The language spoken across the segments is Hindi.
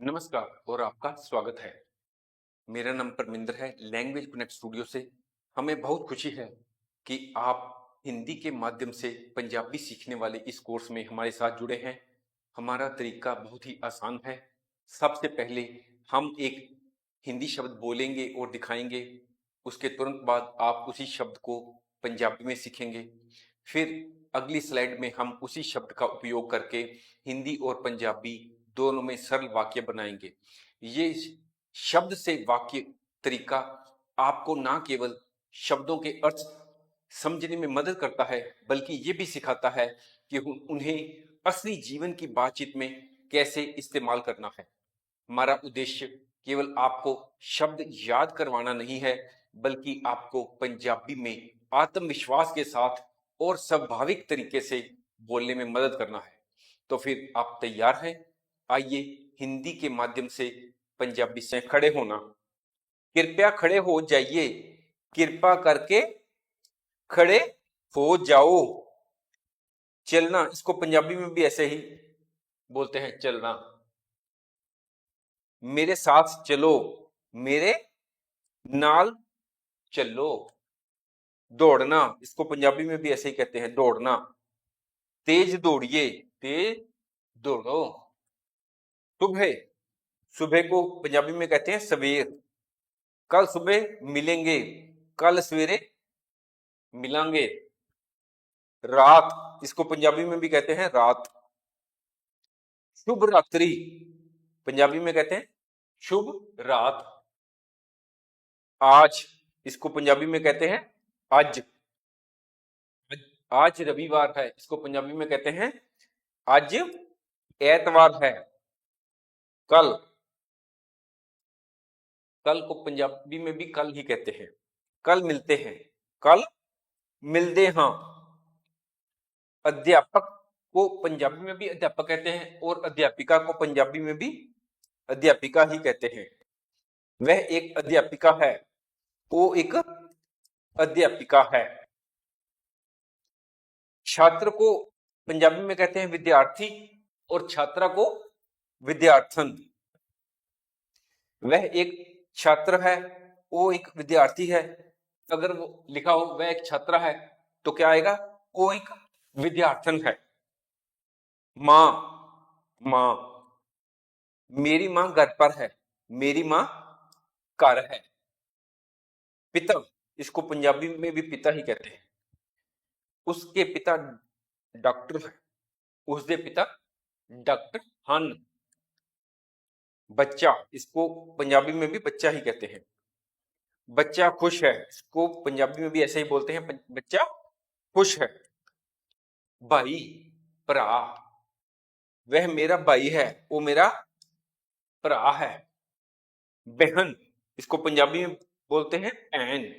नमस्कार और आपका स्वागत है। मेरा नाम परमिंदर है, लैंग्वेज कनेक्ट स्टूडियो से। हमें बहुत खुशी है कि आप हिंदी के माध्यम से पंजाबी सीखने वाले इस कोर्स में हमारे साथ जुड़े हैं। हमारा तरीका बहुत ही आसान है। सबसे पहले हम एक हिंदी शब्द बोलेंगे और दिखाएंगे। उसके तुरंत बाद आप उसी शब्द को पंजाबी में सीखेंगे। फिर अगली स्लाइड में हम उसी शब्द का उपयोग करके हिंदी और पंजाबी दोनों में सरल वाक्य बनाएंगे। ये शब्द से वाक्य तरीका आपको ना केवल शब्दों के अर्थ समझने में मदद करता है, बल्कि ये भी सिखाता है कि उन्हें असली जीवन की बातचीत में कैसे इस्तेमाल करना है। हमारा उद्देश्य केवल आपको शब्द याद करवाना नहीं है, बल्कि आपको पंजाबी में आत्मविश्वास के साथ और स्वाभाविक तरीके से बोलने में मदद करना है। तो फिर आप तैयार हैं? आइए हिंदी के माध्यम से पंजाबी से खड़े होना। कृपया खड़े हो जाइए। कृपा करके खड़े हो जाओ। चलना, इसको पंजाबी में भी ऐसे ही बोलते हैं, चलना। मेरे साथ चलो, मेरे नाल चलो। दौड़ना, इसको पंजाबी में भी ऐसे ही कहते हैं, दौड़ना। तेज दौड़िए, तेज दौड़ो। सुबह, सुबह को पंजाबी में कहते हैं सवेर। कल सुबह मिलेंगे, कल सवेरे मिलेंगे। रात, इसको पंजाबी में भी कहते हैं रात। शुभ रात्रि, पंजाबी में कहते हैं शुभ रात। आज, इसको पंजाबी में कहते हैं आज। आज रविवार है, इसको पंजाबी में कहते हैं आज एतवार है। कल, कल को पंजाबी में भी कल ही कहते हैं। कल मिलते हैं, कल मिलते हैं। अध्यापक को पंजाबी में भी अध्यापक कहते हैं और अध्यापिका को पंजाबी में भी अध्यापिका ही कहते हैं। वह एक अध्यापिका है, वो एक अध्यापिका है। छात्र को पंजाबी में कहते हैं विद्यार्थी और छात्रा को विद्यार्थन। वह एक छात्र है, वो एक विद्यार्थी है। अगर वो लिखा हो वह एक छात्रा है, तो क्या आएगा? वो एक विद्यार्थन है। माँ, माँ। मेरी माँ घर पर है, मेरी माँ घर है। पिता, इसको पंजाबी में भी पिता ही कहते हैं। उसके पिता डॉक्टर है, उसके पिता डॉक्टर हन। बच्चा, इसको पंजाबी में भी बच्चा ही कहते हैं। बच्चा खुश है, इसको पंजाबी में भी ऐसे ही बोलते हैं, बच्चा खुश है। भाई, भरा, वह मेरा भाई है, वो मेरा भरा है। बहन, इसको पंजाबी में बोलते हैं बहन।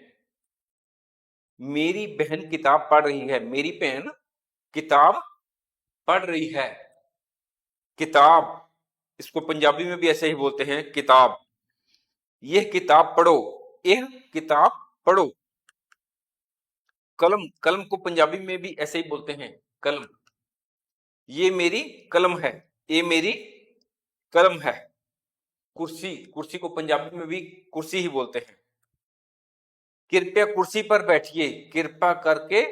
मेरी बहन किताब पढ़ रही है, मेरी बहन किताब पढ़ रही है। किताब, इसको पंजाबी में भी ऐसे ही बोलते हैं किताब। यह किताब पढ़ो, यह किताब पढ़ो। कलम, कलम को पंजाबी में भी ऐसे ही बोलते हैं कलम। ये मेरी कलम है, ये मेरी कलम है। कुर्सी, कुर्सी को पंजाबी में भी कुर्सी ही बोलते हैं। कृपया कुर्सी पर बैठिए, कृपा करके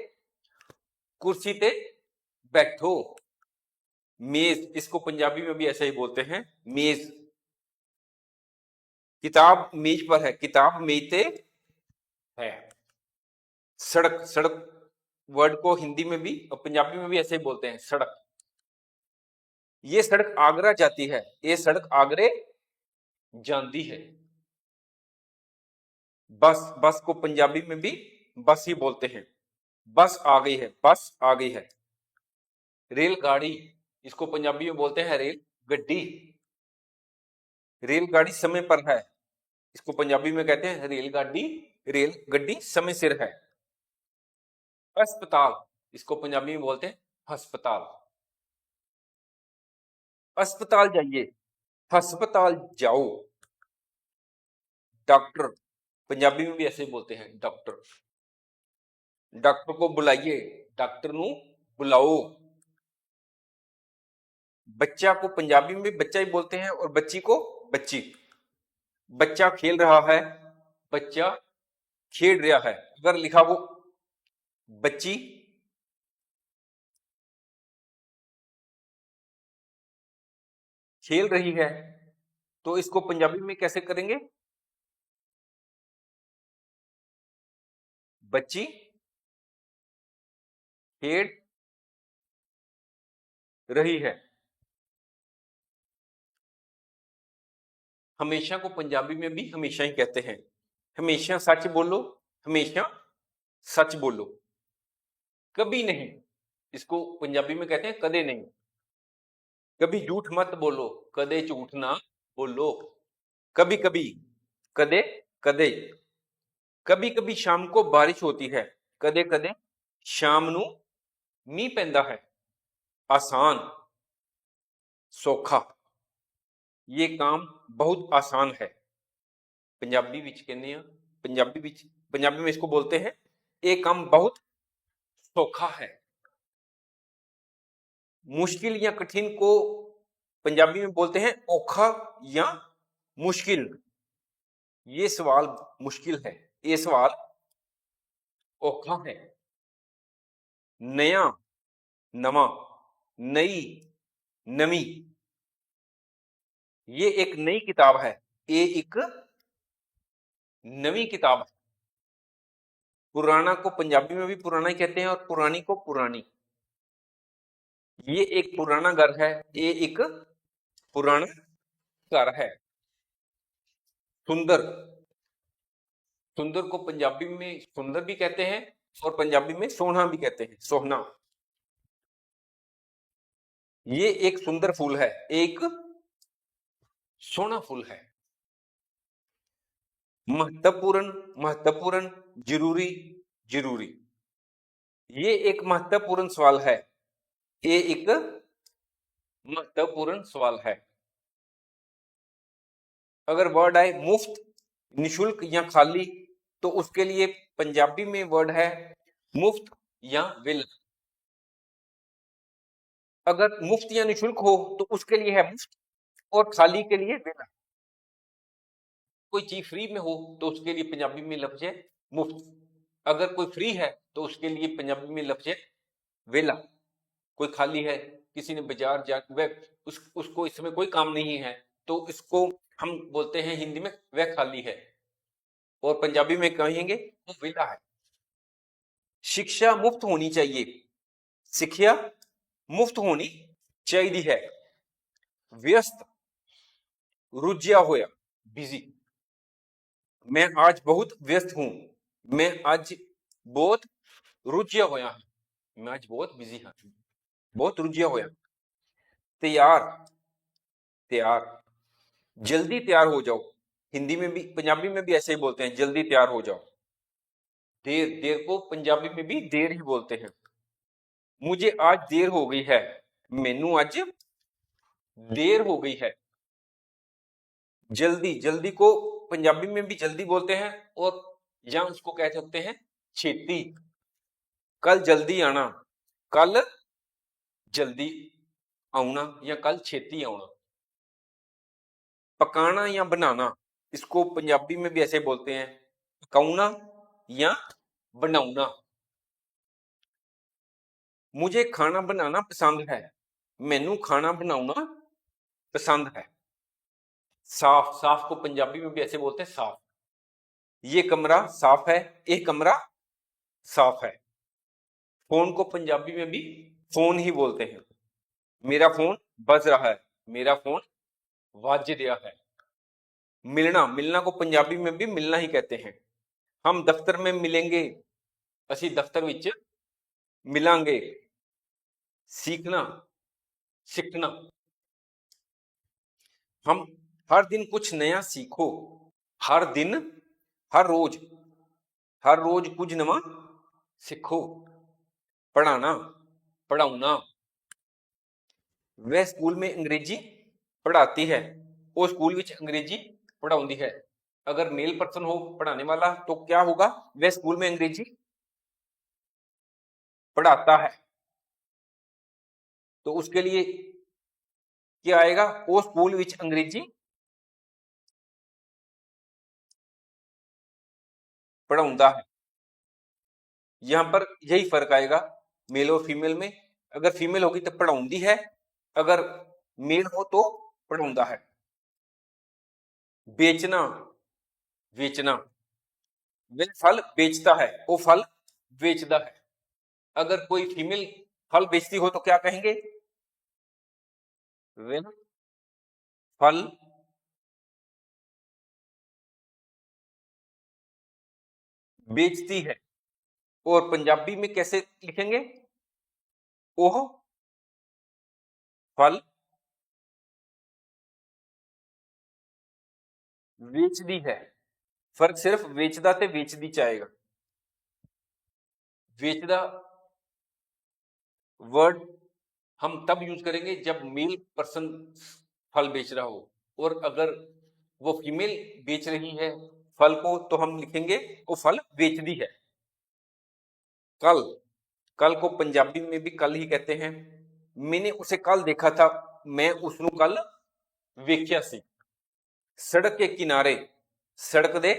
कुर्सी पे बैठो। मेज, इसको पंजाबी में भी ऐसे ही बोलते हैं मेज। किताब मेज पर है, किताब मेज पे है। सड़क, सड़क वर्ड को हिंदी में भी और पंजाबी में भी ऐसे ही बोलते हैं सड़क। ये सड़क आगरा जाती है, ये सड़क आगरे जाती है। बस, बस को पंजाबी में भी बस ही बोलते हैं। बस आ गई है, बस आ गई है। रेलगाड़ी, इसको पंजाबी में बोलते हैं रेल गड्डी। रेलगाड़ी समय पर है, इसको पंजाबी में कहते हैं रेलगाड़ी, रेल गड्डी समय सिर है। अस्पताल, इसको पंजाबी में बोलते हैं अस्पताल। अस्पताल जाइए, अस्पताल जाओ। डॉक्टर, पंजाबी में भी ऐसे ही बोलते हैं डॉक्टर। डॉक्टर को बुलाइए, डॉक्टर नु बुलाओ। बच्चा को पंजाबी में भी बच्चा ही बोलते हैं और बच्ची को बच्ची। बच्चा खेल रहा है, बच्चा खेल रहा है। अगर लिखा हो बच्ची खेल रही है तो इसको पंजाबी में कैसे करेंगे? बच्ची खेल रही है। हमेशा को पंजाबी में भी हमेशा ही कहते हैं। हमेशा सच बोलो, हमेशा सच बोलो। कभी नहीं, इसको पंजाबी में कहते हैं कदे नहीं। कभी झूठ मत बोलो, कदे झूठ ना बोलो। कभी कभी, कदे कदे। कभी कभी शाम को बारिश होती है, कदे कदे शाम नू मींह पैंदा है। आसान, सौखा। ये काम बहुत आसान है। पंजाबी विच कहने हैं, पंजाबी में इसको बोलते हैं ये काम बहुत सौखा है। मुश्किल या कठिन को पंजाबी में बोलते हैं औखा या मुश्किल। ये सवाल मुश्किल है, ये सवाल औखा है। नया, नवा, नई, नवी। ये एक नई किताब है, ये एक नवी किताब है। पुराना को पंजाबी में भी पुराना ही कहते हैं और पुरानी को पुरानी। ये एक पुराना घर है, ये एक पुराना घर है। सुंदर, सुंदर को पंजाबी में सुंदर भी कहते हैं और पंजाबी में सोहना भी कहते हैं, सोहना। ये एक सुंदर फूल है, एक सोहना फूल है। महत्वपूर्ण, महत्वपूर्ण, जरूरी, जरूरी। ये एक महत्वपूर्ण सवाल है, ये एक महत्वपूर्ण सवाल है। अगर वर्ड आए मुफ्त, निशुल्क या खाली तो उसके लिए पंजाबी में वर्ड है मुफ्त या विल। अगर मुफ्त या निशुल्क हो तो उसके लिए है मुफ्त और खाली के लिए विल। कोई चीज फ्री में हो तो उसके लिए पंजाबी में लफ्ज है मुफ्त। अगर कोई फ्री है तो उसके लिए पंजाबी में लफ्ज है वेला। कोई खाली है, किसी ने बाजार जा वह उसको इसमें कोई काम नहीं है तो इसको हम बोलते हैं हिंदी में वह खाली है और पंजाबी में कहेंगे वो वेला है। शिक्षा मुफ्त होनी चाहिए, शिक्षा मुफ्त होनी चाहिए है। व्यस्त, रुझिया होया, बिजी। मैं आज बहुत व्यस्त हूं, मैं आज बहुत रुझिया होया हूं, मैं आज बहुत बिजी हाँ, बहुत रुझिया होया। तैयार, तैयार, जल्दी तैयार हो जाओ। हिंदी में भी पंजाबी में भी ऐसे ही बोलते हैं जल्दी तैयार हो जाओ। देर, देर को पंजाबी में भी देर ही बोलते हैं। मुझे आज देर हो गई है, मैनू आज देर हो गई है। जल्दी, जल्दी को पंजाबी में भी जल्दी बोलते हैं और या उसको कह सकते हैं छेती। कल जल्दी आना, कल जल्दी आना या कल छेती आना। पकाना या बनाना, इसको पंजाबी में भी ऐसे बोलते हैं पकाउना या बनाउना। मुझे खाना बनाना पसंद है, मैनू खाना बनाना पसंद है। साफ, साफ को पंजाबी में भी ऐसे बोलते हैं साफ। ये कमरा साफ है, ये कमरा साफ है। फोन को पंजाबी में भी फोन ही बोलते हैं। मेरा फोन बज रहा है, मेरा फोन वाज रहा है। मिलना, मिलना को पंजाबी में भी मिलना ही कहते हैं। हम दफ्तर में मिलेंगे, असी दफ्तर विच मिलांगे। सीखना, सीखना। हम हर दिन कुछ नया सीखो, हर दिन, हर रोज कुछ नवा सीखो। पढ़ाना, पढ़ाउना। वह स्कूल में अंग्रेजी पढ़ाती है, वो स्कूल विच अंग्रेजी पढ़ाउंदी है। अगर मेल पर्सन हो पढ़ाने वाला तो क्या होगा, वह स्कूल में अंग्रेजी पढ़ाता है। तो उसके लिए क्या आएगा? ओ स्कूल विच अंग्रेजी पढ़ाउंदा है। यहां पर यही फर्क आएगा मेल और फीमेल में। अगर फीमेल होगी तो पढ़ाउंदी है, अगर मेल हो तो पढ़ाउंदा है। बेचना, बेचना, वह फल बेचता है, वो फल बेचता है। अगर कोई फीमेल फल बेचती हो तो क्या कहेंगे? वह फल बेचती है। और पंजाबी में कैसे लिखेंगे? ओह फल बेचदी है। फर्क सिर्फ वेचदा ते वेचदी च आएगा। वेचदा वर्ड हम तब यूज करेंगे जब मेल पर्सन फल बेच रहा हो, और अगर वो फीमेल बेच रही है फल को तो हम लिखेंगे वो फल बेचदी है। कल, कल को पंजाबी में भी कल ही कहते हैं। मैंने उसे कल देखा था, मैं उसनु कल वेख्या सी। सड़क के किनारे, सड़क दे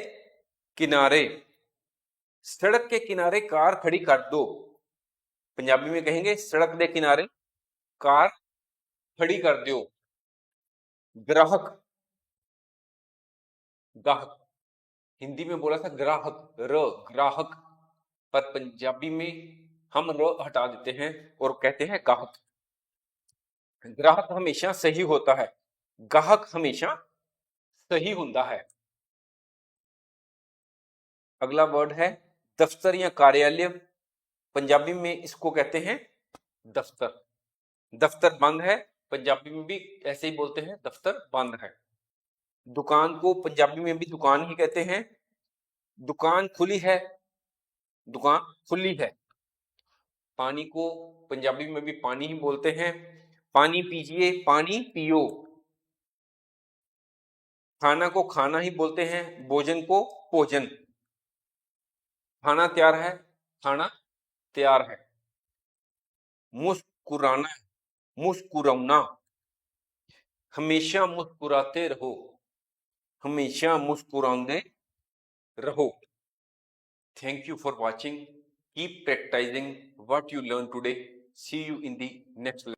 किनारे, सड़क के किनारे कार खड़ी कर दो। पंजाबी में कहेंगे सड़क के किनारे कार खड़ी कर दो। ग्राहक, गाहक, हिंदी में बोला था ग्राहक, र ग्राहक, पर पंजाबी में हम र हटा देते हैं और कहते हैं गाहक। ग्राहक हमेशा सही होता है, गाहक हमेशा सही हुंदा है। अगला वर्ड है दफ्तर या कार्यालय। पंजाबी में इसको कहते हैं दफ्तर। दफ्तर बंद है, पंजाबी में भी ऐसे ही बोलते हैं, दफ्तर बंद है। दुकान को पंजाबी में भी दुकान ही कहते हैं। दुकान खुली है, दुकान खुली है। पानी को पंजाबी में भी पानी ही बोलते हैं। पानी पीजिए, पानी पियो। खाना को खाना ही बोलते हैं, भोजन को भोजन। खाना तैयार है, खाना तैयार है। मुस्कुराना, मुस्कुराना, हमेशा मुस्कुराते रहो, हमेशा मुस्कुराते रहो। Thank you for watching. Keep practicing what you learned today. See you in the next lesson.